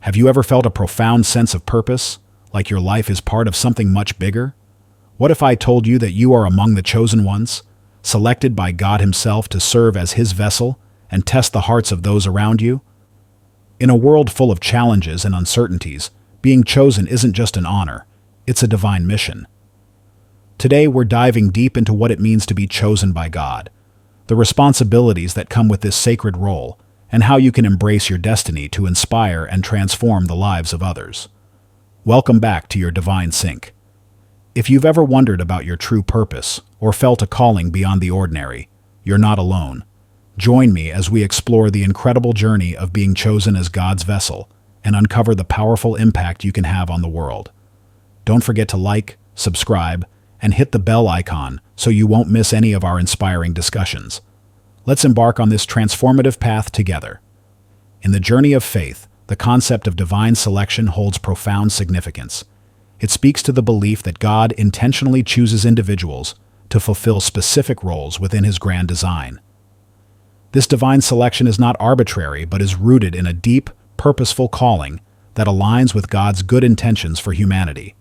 Have you ever felt a profound sense of purpose, like your life is part of something much bigger? What if I told you that you are among the chosen ones, selected by God Himself to serve as His vessel and test the hearts of those around you? In a world full of challenges and uncertainties, being chosen isn't just an honor, it's a divine mission. Today we're diving deep into what it means to be chosen by God, the responsibilities that come with this sacred role, and how you can embrace your destiny to inspire and transform the lives of others. Welcome back to your Divine SINCK. If you've ever wondered about your true purpose or felt a calling beyond the ordinary, you're not alone. Join me as we explore the incredible journey of being chosen as God's vessel and uncover the powerful impact you can have on the world. Don't forget to like, subscribe, and hit the bell icon so you won't miss any of our inspiring discussions. Let's embark on this transformative path together. In the journey of faith, the concept of divine selection holds profound significance. It speaks to the belief that God intentionally chooses individuals to fulfill specific roles within His grand design. This divine selection is not arbitrary but is rooted in a deep, purposeful calling that aligns with God's good intentions for humanity.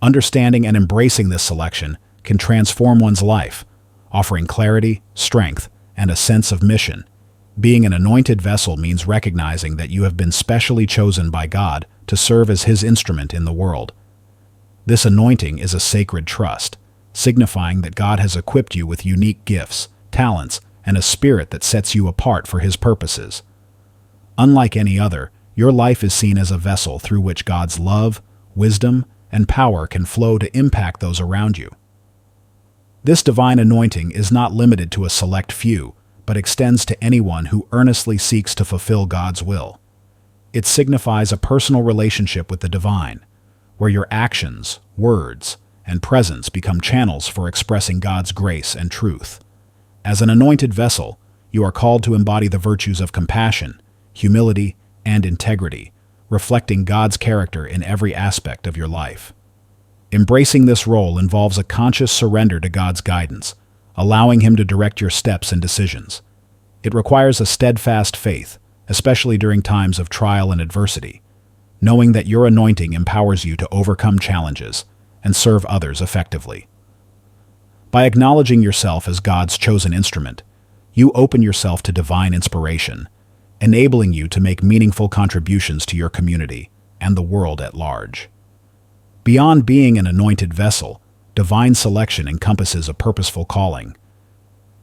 Understanding and embracing this selection can transform one's life, offering clarity, strength, and a sense of mission. Being an anointed vessel means recognizing that you have been specially chosen by God to serve as His instrument in the world. This anointing is a sacred trust, signifying that God has equipped you with unique gifts, talents, and a spirit that sets you apart for His purposes. Unlike any other, your life is seen as a vessel through which God's love, wisdom, and power can flow to impact those around you. This divine anointing is not limited to a select few, but extends to anyone who earnestly seeks to fulfill God's will. It signifies a personal relationship with the divine, where your actions, words, and presence become channels for expressing God's grace and truth. As an anointed vessel, you are called to embody the virtues of compassion, humility, and integrity, reflecting God's character in every aspect of your life. Embracing this role involves a conscious surrender to God's guidance, allowing Him to direct your steps and decisions. It requires a steadfast faith, especially during times of trial and adversity, knowing that your anointing empowers you to overcome challenges and serve others effectively. By acknowledging yourself as God's chosen instrument, you open yourself to divine inspiration, enabling you to make meaningful contributions to your community and the world at large. Beyond being an anointed vessel, divine selection encompasses a purposeful calling.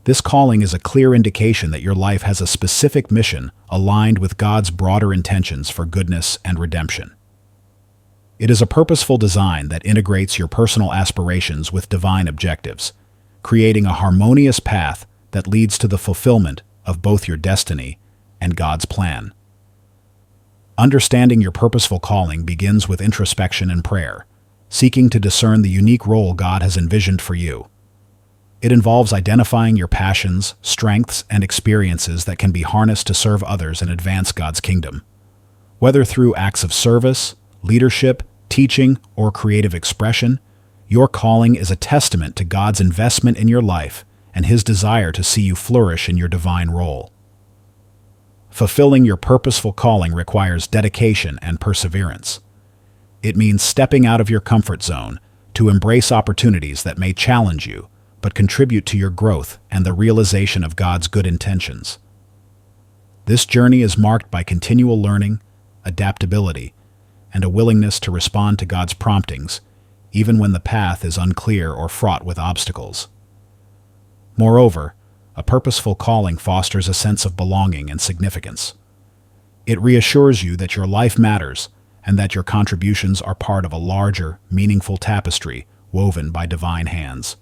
This calling is a clear indication that your life has a specific mission aligned with God's broader intentions for goodness and redemption. It is a purposeful design that integrates your personal aspirations with divine objectives, creating a harmonious path that leads to the fulfillment of both your destiny and God's plan. Understanding your purposeful calling begins with introspection and prayer, seeking to discern the unique role God has envisioned for you. It involves identifying your passions, strengths, and experiences that can be harnessed to serve others and advance God's kingdom. Whether through acts of service, leadership, teaching, or creative expression, your calling is a testament to God's investment in your life and His desire to see you flourish in your divine role. Fulfilling your purposeful calling requires dedication and perseverance. It means stepping out of your comfort zone to embrace opportunities that may challenge you, but contribute to your growth and the realization of God's good intentions. This journey is marked by continual learning, adaptability, and a willingness to respond to God's promptings, even when the path is unclear or fraught with obstacles. Moreover, a purposeful calling fosters a sense of belonging and significance. It reassures you that your life matters and that your contributions are part of a larger, meaningful tapestry woven by divine hands.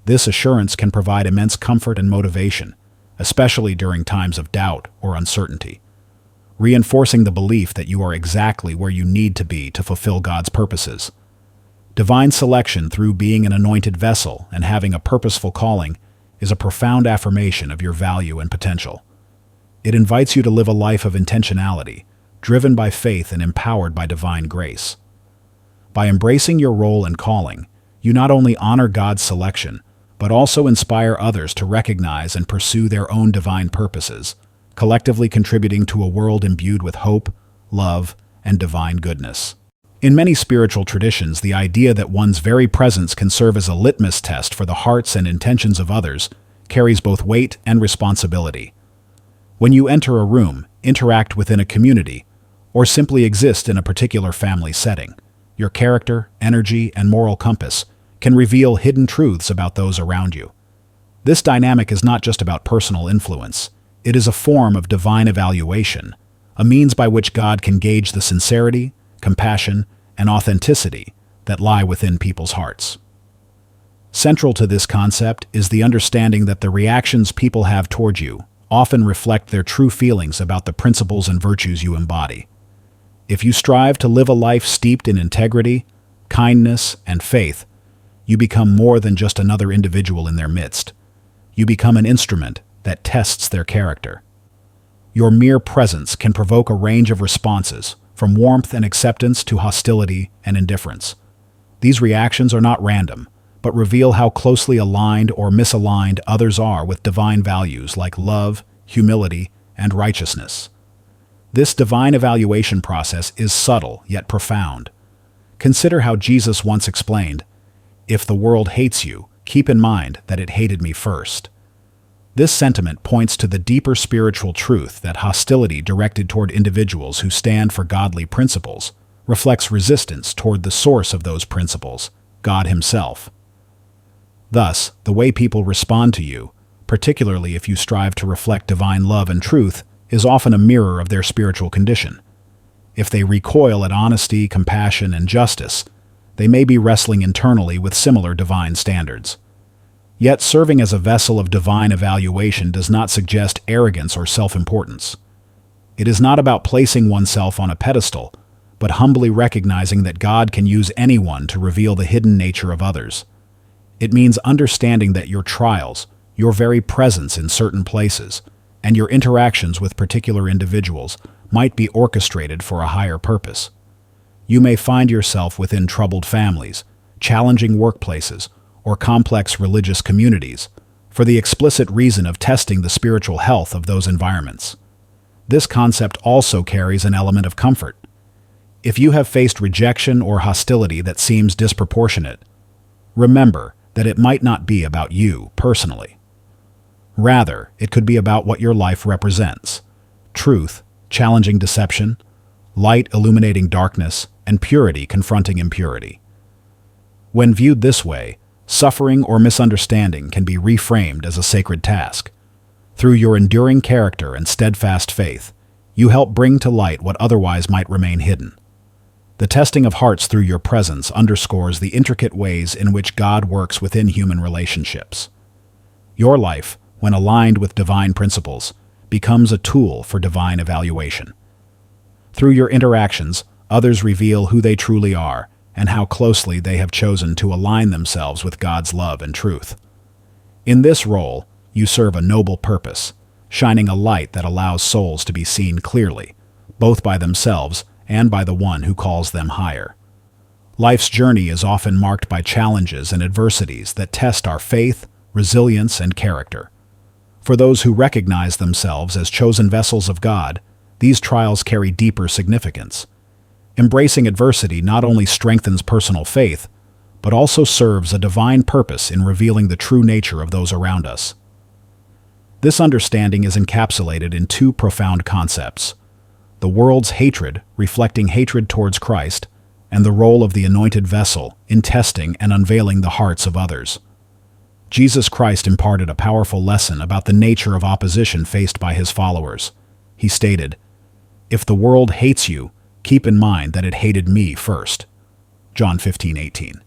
This assurance can provide immense comfort and motivation, especially during times of doubt or uncertainty, reinforcing the belief that you are exactly where you need to be to fulfill God's purposes. Divine selection through being an anointed vessel and having a purposeful calling is a profound affirmation of your value and potential. It invites you to live a life of intentionality, driven by faith and empowered by divine grace. By embracing your role and calling, you not only honor God's selection, but also inspire others to recognize and pursue their own divine purposes, collectively contributing to a world imbued with hope, love, and divine goodness. In many spiritual traditions, the idea that one's very presence can serve as a litmus test for the hearts and intentions of others carries both weight and responsibility. When you enter a room, interact within a community, or simply exist in a particular family setting, your character, energy, and moral compass can reveal hidden truths about those around you. This dynamic is not just about personal influence. It is a form of divine evaluation, a means by which God can gauge the sincerity, compassion, and authenticity that lie within people's hearts. Central to this concept is the understanding that the reactions people have toward you often reflect their true feelings about the principles and virtues you embody. If you strive to live a life steeped in integrity, kindness, and faith, you become more than just another individual in their midst. You become an instrument that tests their character. Your mere presence can provoke a range of responses, from warmth and acceptance to hostility and indifference. These reactions are not random, but reveal how closely aligned or misaligned others are with divine values like love, humility, and righteousness. This divine evaluation process is subtle yet profound. Consider how Jesus once explained, "If the world hates you, keep in mind that it hated me first." This sentiment points to the deeper spiritual truth that hostility directed toward individuals who stand for godly principles reflects resistance toward the source of those principles, God Himself. Thus, the way people respond to you, particularly if you strive to reflect divine love and truth, is often a mirror of their spiritual condition. If they recoil at honesty, compassion, and justice, they may be wrestling internally with similar divine standards. Yet serving as a vessel of divine evaluation does not suggest arrogance or self-importance. It is not about placing oneself on a pedestal, but humbly recognizing that God can use anyone to reveal the hidden nature of others. It means understanding that your trials, your very presence in certain places, and your interactions with particular individuals might be orchestrated for a higher purpose. You may find yourself within troubled families, challenging workplaces, or complex religious communities, for the explicit reason of testing the spiritual health of those environments. This concept also carries an element of comfort. If you have faced rejection or hostility that seems disproportionate, remember that it might not be about you personally. Rather, it could be about what your life represents: truth, challenging deception, light illuminating darkness, and purity confronting impurity. When viewed this way, suffering or misunderstanding can be reframed as a sacred task. Through your enduring character and steadfast faith, you help bring to light what otherwise might remain hidden. The testing of hearts through your presence underscores the intricate ways in which God works within human relationships. Your life, when aligned with divine principles, becomes a tool for divine evaluation. Through your interactions, others reveal who they truly are and how closely they have chosen to align themselves with God's love and truth. In this role, you serve a noble purpose, shining a light that allows souls to be seen clearly, both by themselves and by the one who calls them higher. Life's journey is often marked by challenges and adversities that test our faith, resilience, and character. For those who recognize themselves as chosen vessels of God, these trials carry deeper significance. Embracing adversity not only strengthens personal faith, but also serves a divine purpose in revealing the true nature of those around us. This understanding is encapsulated in two profound concepts: the world's hatred, reflecting hatred towards Christ, and the role of the anointed vessel in testing and unveiling the hearts of others. Jesus Christ imparted a powerful lesson about the nature of opposition faced by His followers. He stated, "If the world hates you, keep in mind that it hated me first." John 15:18.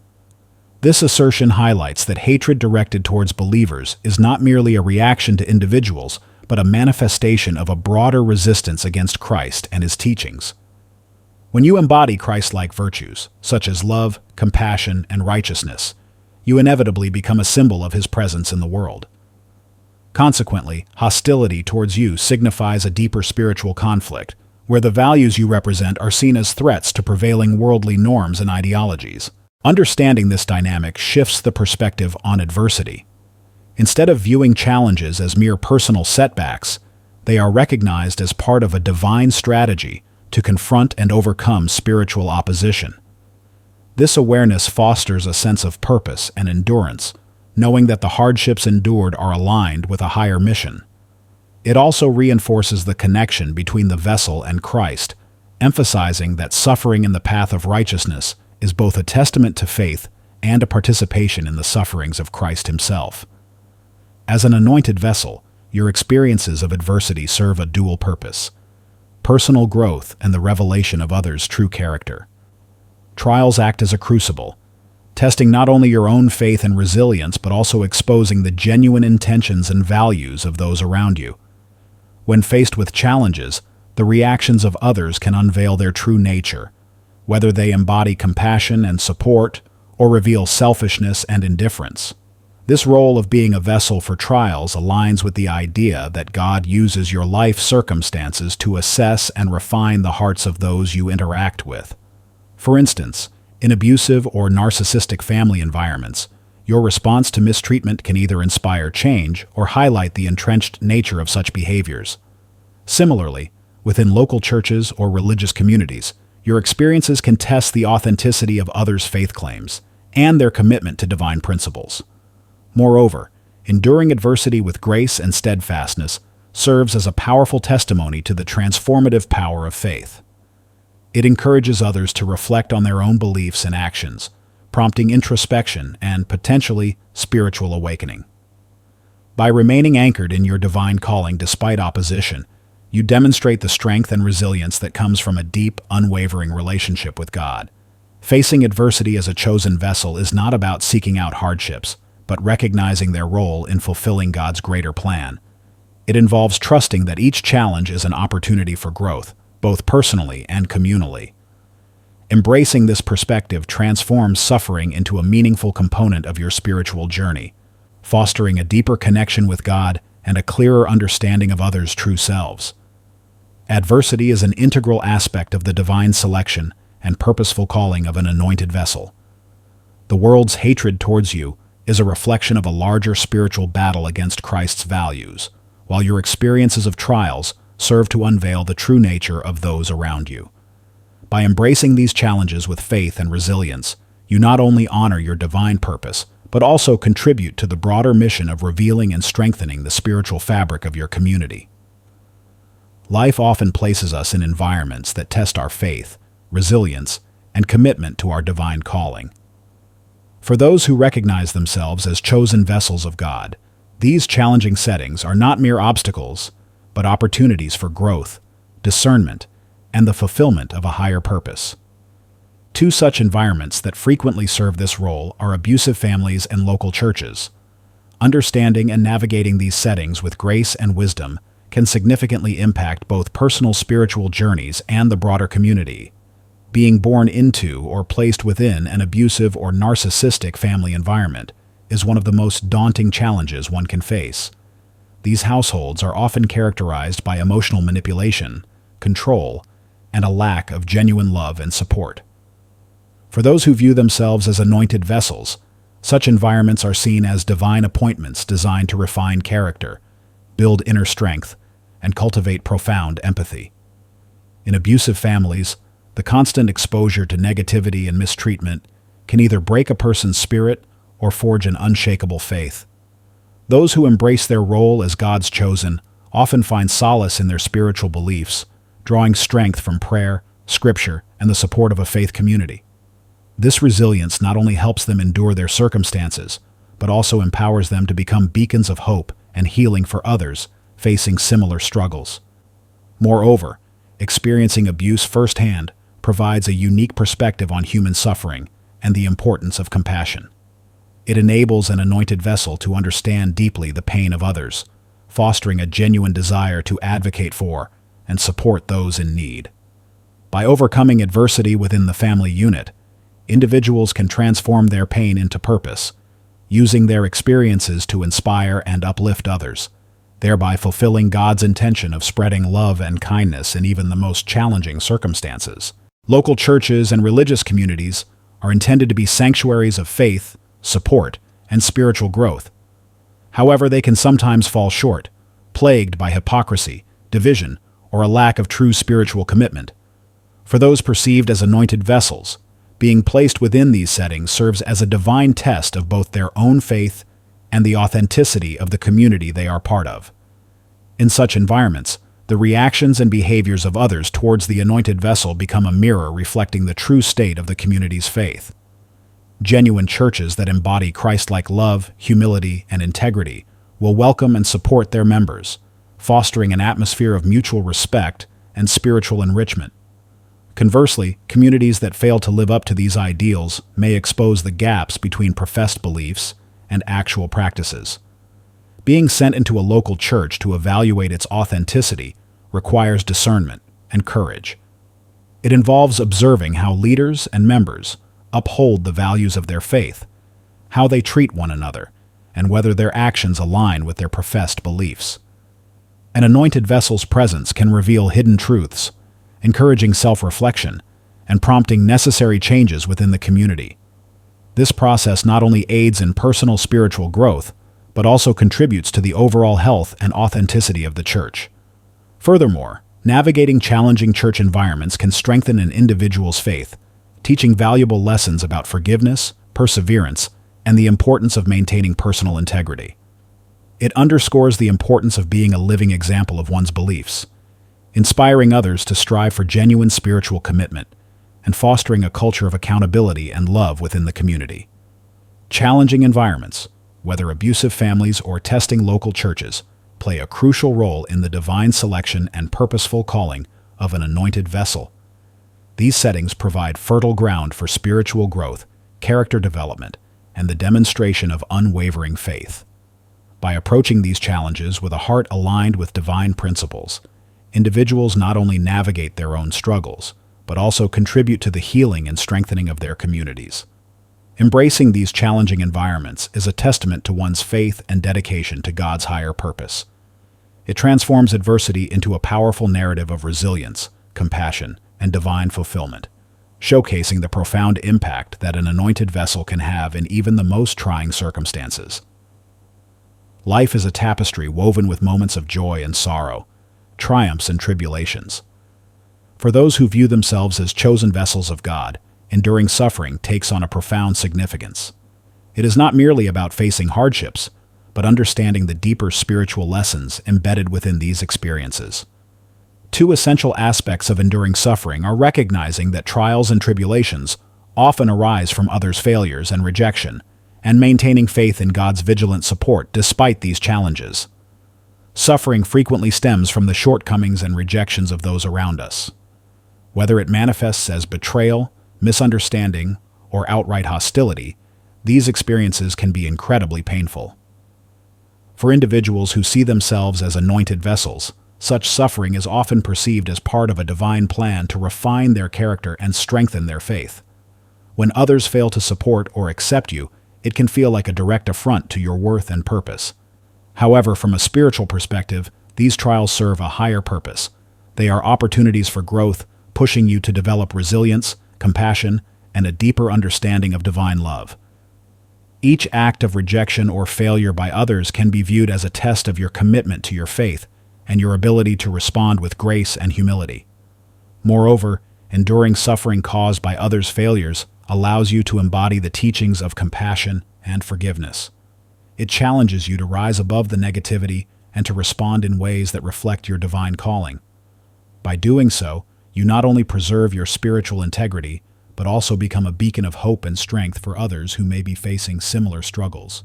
This assertion highlights that hatred directed towards believers is not merely a reaction to individuals, but a manifestation of a broader resistance against Christ and His teachings. When you embody Christ-like virtues, such as love, compassion, and righteousness, you inevitably become a symbol of His presence in the world. Consequently, hostility towards you signifies a deeper spiritual conflict, where the values you represent are seen as threats to prevailing worldly norms and ideologies. Understanding this dynamic shifts the perspective on adversity. Instead of viewing challenges as mere personal setbacks, they are recognized as part of a divine strategy to confront and overcome spiritual opposition. This awareness fosters a sense of purpose and endurance, knowing that the hardships endured are aligned with a higher mission. It also reinforces the connection between the vessel and Christ, emphasizing that suffering in the path of righteousness is both a testament to faith and a participation in the sufferings of Christ himself. As an anointed vessel, your experiences of adversity serve a dual purpose: personal growth and the revelation of others' true character. Trials act as a crucible, testing not only your own faith and resilience but also exposing the genuine intentions and values of those around you. When faced with challenges, the reactions of others can unveil their true nature, whether they embody compassion and support or reveal selfishness and indifference. This role of being a vessel for trials aligns with the idea that God uses your life circumstances to assess and refine the hearts of those you interact with. For instance, in abusive or narcissistic family environments, your response to mistreatment can either inspire change or highlight the entrenched nature of such behaviors. Similarly, within local churches or religious communities, your experiences can test the authenticity of others' faith claims and their commitment to divine principles. Moreover, enduring adversity with grace and steadfastness serves as a powerful testimony to the transformative power of faith. It encourages others to reflect on their own beliefs and actions, prompting introspection and, potentially, spiritual awakening. By remaining anchored in your divine calling despite opposition, you demonstrate the strength and resilience that comes from a deep, unwavering relationship with God. Facing adversity as a chosen vessel is not about seeking out hardships, but recognizing their role in fulfilling God's greater plan. It involves trusting that each challenge is an opportunity for growth, both personally and communally. Embracing this perspective transforms suffering into a meaningful component of your spiritual journey, fostering a deeper connection with God and a clearer understanding of others' true selves. Adversity is an integral aspect of the divine selection and purposeful calling of an anointed vessel. The world's hatred towards you is a reflection of a larger spiritual battle against Christ's values, while your experiences of trials serve to unveil the true nature of those around you. By embracing these challenges with faith and resilience, you not only honor your divine purpose, but also contribute to the broader mission of revealing and strengthening the spiritual fabric of your community. Life often places us in environments that test our faith, resilience, and commitment to our divine calling. For those who recognize themselves as chosen vessels of God, these challenging settings are not mere obstacles, but opportunities for growth, discernment, and the fulfillment of a higher purpose. Two such environments that frequently serve this role are abusive families and local churches. Understanding and navigating these settings with grace and wisdom can significantly impact both personal spiritual journeys and the broader community. Being born into or placed within an abusive or narcissistic family environment is one of the most daunting challenges one can face. These households are often characterized by emotional manipulation, control, and a lack of genuine love and support. For those who view themselves as anointed vessels, such environments are seen as divine appointments designed to refine character, build inner strength, and cultivate profound empathy. In abusive families, the constant exposure to negativity and mistreatment can either break a person's spirit or forge an unshakable faith. Those who embrace their role as God's chosen often find solace in their spiritual beliefs, drawing strength from prayer, scripture, and the support of a faith community. This resilience not only helps them endure their circumstances, but also empowers them to become beacons of hope and healing for others facing similar struggles. Moreover, experiencing abuse firsthand provides a unique perspective on human suffering and the importance of compassion. It enables an anointed vessel to understand deeply the pain of others, fostering a genuine desire to advocate for and support those in need. By overcoming adversity within the family unit, individuals can transform their pain into purpose, using their experiences to inspire and uplift others, thereby fulfilling God's intention of spreading love and kindness in even the most challenging circumstances. Local churches and religious communities are intended to be sanctuaries of faith, support, and spiritual growth. However, they can sometimes fall short, plagued by hypocrisy, division, or a lack of true spiritual commitment. For those perceived as anointed vessels, being placed within these settings serves as a divine test of both their own faith and the authenticity of the community they are part of. In such environments, the reactions and behaviors of others towards the anointed vessel become a mirror reflecting the true state of the community's faith. Genuine churches that embody Christ-like love, humility, and integrity will welcome and support their members, fostering an atmosphere of mutual respect and spiritual enrichment. Conversely, communities that fail to live up to these ideals may expose the gaps between professed beliefs and actual practices. Being sent into a local church to evaluate its authenticity requires discernment and courage. It involves observing how leaders and members uphold the values of their faith, how they treat one another, and whether their actions align with their professed beliefs. An anointed vessel's presence can reveal hidden truths, encouraging self-reflection and prompting necessary changes within the community. This process not only aids in personal spiritual growth, but also contributes to the overall health and authenticity of the church. Furthermore, navigating challenging church environments can strengthen an individual's faith, teaching valuable lessons about forgiveness, perseverance, and the importance of maintaining personal integrity. It underscores the importance of being a living example of one's beliefs, inspiring others to strive for genuine spiritual commitment, and fostering a culture of accountability and love within the community. Challenging environments, whether abusive families or testing local churches, play a crucial role in the divine selection and purposeful calling of an anointed vessel. These settings provide fertile ground for spiritual growth, character development, and the demonstration of unwavering faith. By approaching these challenges with a heart aligned with divine principles, individuals not only navigate their own struggles, but also contribute to the healing and strengthening of their communities. Embracing these challenging environments is a testament to one's faith and dedication to God's higher purpose. It transforms adversity into a powerful narrative of resilience, compassion, and divine fulfillment, showcasing the profound impact that an anointed vessel can have in even the most trying circumstances. Life is a tapestry woven with moments of joy and sorrow, triumphs and tribulations. For those who view themselves as chosen vessels of God, enduring suffering takes on a profound significance. It is not merely about facing hardships, but understanding the deeper spiritual lessons embedded within these experiences. Two essential aspects of enduring suffering are recognizing that trials and tribulations often arise from others' failures and rejection, and maintaining faith in God's vigilant support despite these challenges. Suffering frequently stems from the shortcomings and rejections of those around us. Whether it manifests as betrayal, misunderstanding, or outright hostility, these experiences can be incredibly painful. For individuals who see themselves as anointed vessels, such suffering is often perceived as part of a divine plan to refine their character and strengthen their faith. When others fail to support or accept you, it can feel like a direct affront to your worth and purpose. However, from a spiritual perspective, these trials serve a higher purpose. They are opportunities for growth, pushing you to develop resilience, compassion, and a deeper understanding of divine love. Each act of rejection or failure by others can be viewed as a test of your commitment to your faith and your ability to respond with grace and humility. Moreover, enduring suffering caused by others' failures allows you to embody the teachings of compassion and forgiveness. It challenges you to rise above the negativity and to respond in ways that reflect your divine calling. By doing so, you not only preserve your spiritual integrity, but also become a beacon of hope and strength for others who may be facing similar struggles.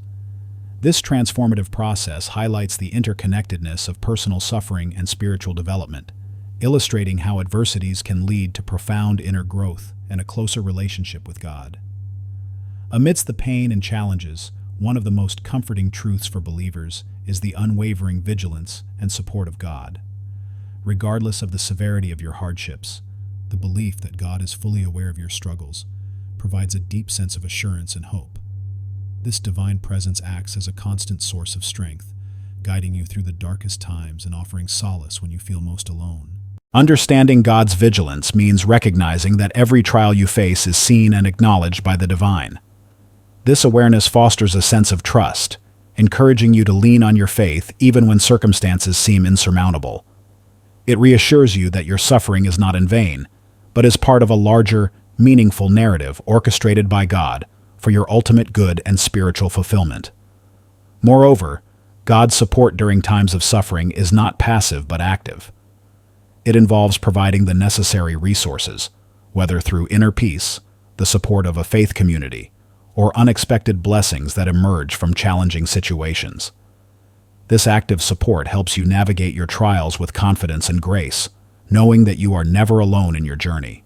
This transformative process highlights the interconnectedness of personal suffering and spiritual development, illustrating how adversities can lead to profound inner growth and a closer relationship with God. Amidst the pain and challenges, one of the most comforting truths for believers is the unwavering vigilance and support of God. Regardless of the severity of your hardships, the belief that God is fully aware of your struggles provides a deep sense of assurance and hope. This divine presence acts as a constant source of strength, guiding you through the darkest times and offering solace when you feel most alone. Understanding God's vigilance means recognizing that every trial you face is seen and acknowledged by the divine. This awareness fosters a sense of trust, encouraging you to lean on your faith even when circumstances seem insurmountable. It reassures you that your suffering is not in vain, but as part of a larger, meaningful narrative orchestrated by God for your ultimate good and spiritual fulfillment. Moreover, God's support during times of suffering is not passive but active. It involves providing the necessary resources, whether through inner peace, the support of a faith community, or unexpected blessings that emerge from challenging situations. This active support helps you navigate your trials with confidence and grace, knowing that you are never alone in your journey.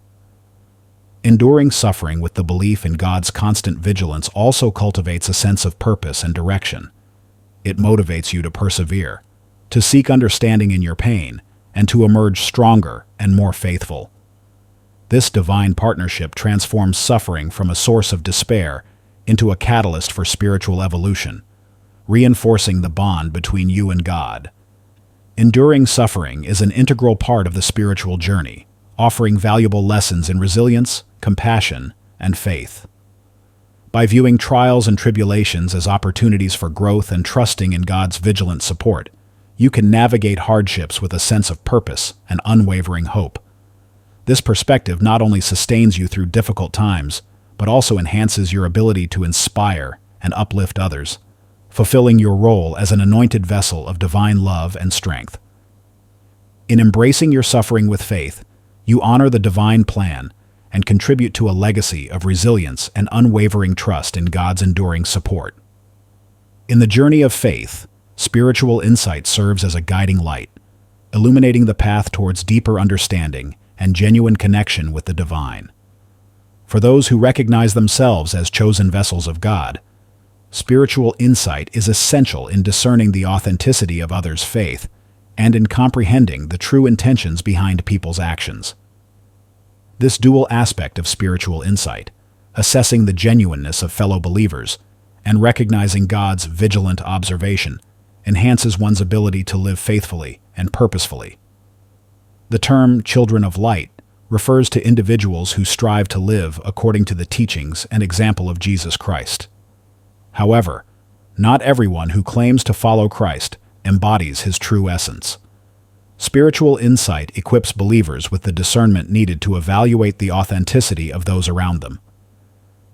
Enduring suffering with the belief in God's constant vigilance also cultivates a sense of purpose and direction. It motivates you to persevere, to seek understanding in your pain, and to emerge stronger and more faithful. This divine partnership transforms suffering from a source of despair into a catalyst for spiritual evolution, reinforcing the bond between you and God. Enduring suffering is an integral part of the spiritual journey, offering valuable lessons in resilience, compassion, and faith. By viewing trials and tribulations as opportunities for growth and trusting in God's vigilant support, you can navigate hardships with a sense of purpose and unwavering hope. This perspective not only sustains you through difficult times, but also enhances your ability to inspire and uplift others, fulfilling your role as an anointed vessel of divine love and strength. In embracing your suffering with faith, you honor the divine plan and contribute to a legacy of resilience and unwavering trust in God's enduring support. In the journey of faith, spiritual insight serves as a guiding light, illuminating the path towards deeper understanding and genuine connection with the divine. For those who recognize themselves as chosen vessels of God, spiritual insight is essential in discerning the authenticity of others' faith and in comprehending the true intentions behind people's actions. This dual aspect of spiritual insight, assessing the genuineness of fellow believers and recognizing God's vigilant observation, enhances one's ability to live faithfully and purposefully. The term children of light refers to individuals who strive to live according to the teachings and example of Jesus Christ. However, not everyone who claims to follow Christ embodies his true essence. Spiritual insight equips believers with the discernment needed to evaluate the authenticity of those around them.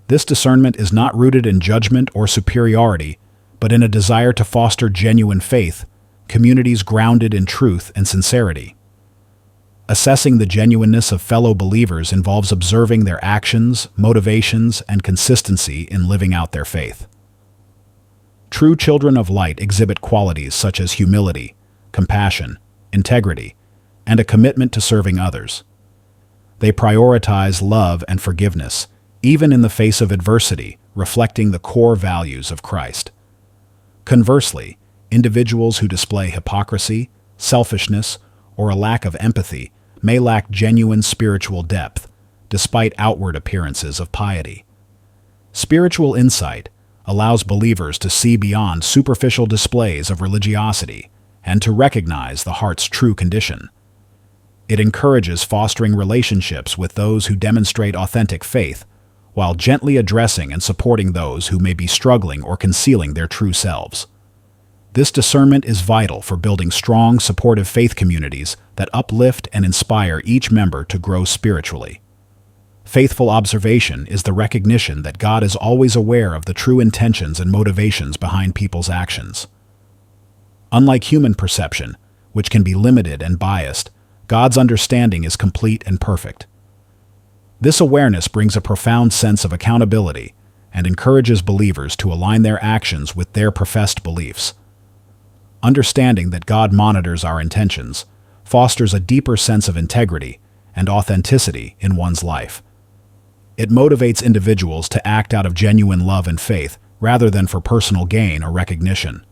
This discernment is not rooted in judgment or superiority, but in a desire to foster genuine faith, communities grounded in truth and sincerity. Assessing the genuineness of fellow believers involves observing their actions, motivations, and consistency in living out their faith. True children of light exhibit qualities such as humility, compassion, integrity, and a commitment to serving others. They prioritize love and forgiveness, even in the face of adversity, reflecting the core values of Christ. Conversely, individuals who display hypocrisy, selfishness, or a lack of empathy may lack genuine spiritual depth, despite outward appearances of piety. Spiritual insight allows believers to see beyond superficial displays of religiosity and to recognize the heart's true condition. It encourages fostering relationships with those who demonstrate authentic faith, while gently addressing and supporting those who may be struggling or concealing their true selves. This discernment is vital for building strong, supportive faith communities that uplift and inspire each member to grow spiritually. Faithful observation is the recognition that God is always aware of the true intentions and motivations behind people's actions. Unlike human perception, which can be limited and biased, God's understanding is complete and perfect. This awareness brings a profound sense of accountability and encourages believers to align their actions with their professed beliefs. Understanding that God monitors our intentions fosters a deeper sense of integrity and authenticity in one's life. It motivates individuals to act out of genuine love and faith rather than for personal gain or recognition.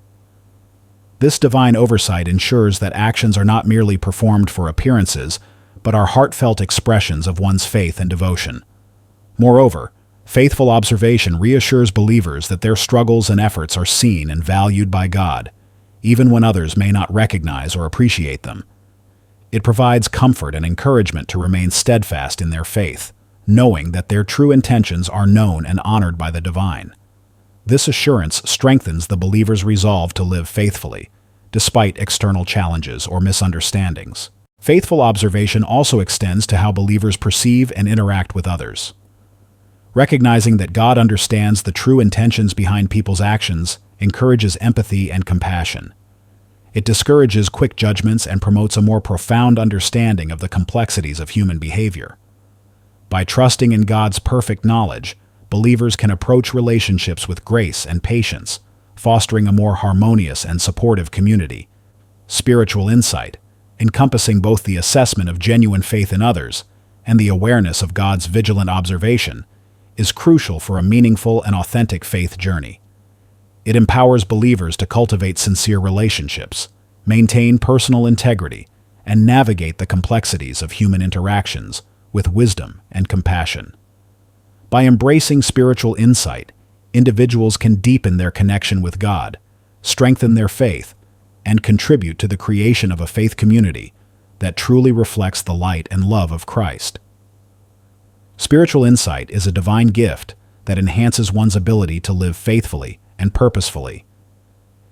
This divine oversight ensures that actions are not merely performed for appearances, but are heartfelt expressions of one's faith and devotion. Moreover, faithful observation reassures believers that their struggles and efforts are seen and valued by God, even when others may not recognize or appreciate them. It provides comfort and encouragement to remain steadfast in their faith, knowing that their true intentions are known and honored by the divine. This assurance strengthens the believer's resolve to live faithfully, despite external challenges or misunderstandings. Faithful observation also extends to how believers perceive and interact with others. Recognizing that God understands the true intentions behind people's actions encourages empathy and compassion. It discourages quick judgments and promotes a more profound understanding of the complexities of human behavior. By trusting in God's perfect knowledge, believers can approach relationships with grace and patience, fostering a more harmonious and supportive community. Spiritual insight, encompassing both the assessment of genuine faith in others and the awareness of God's vigilant observation, is crucial for a meaningful and authentic faith journey. It empowers believers to cultivate sincere relationships, maintain personal integrity, and navigate the complexities of human interactions with wisdom and compassion. By embracing spiritual insight, individuals can deepen their connection with God, strengthen their faith, and contribute to the creation of a faith community that truly reflects the light and love of Christ. Spiritual insight is a divine gift that enhances one's ability to live faithfully and purposefully.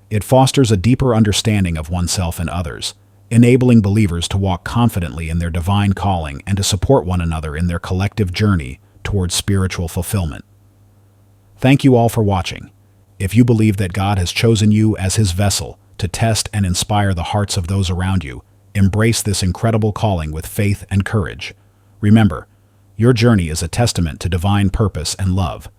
It fosters a deeper understanding of oneself and others, enabling believers to walk confidently in their divine calling and to support one another in their collective journey towards spiritual fulfillment. Thank you all for watching. If you believe that God has chosen you as His vessel to test and inspire the hearts of those around you, embrace this incredible calling with faith and courage. Remember, your journey is a testament to divine purpose and love.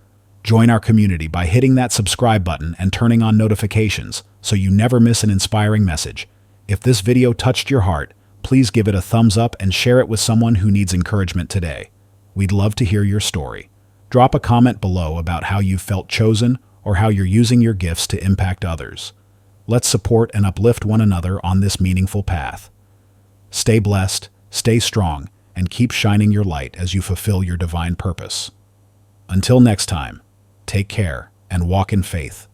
Join our community by hitting that subscribe button and turning on notifications so you never miss an inspiring message. If this video touched your heart, please give it a thumbs up and share it with someone who needs encouragement today. We'd love to hear your story. Drop a comment below about how you felt chosen or how you're using your gifts to impact others. Let's support and uplift one another on this meaningful path. Stay blessed, stay strong, and keep shining your light as you fulfill your divine purpose. Until next time, take care and walk in faith.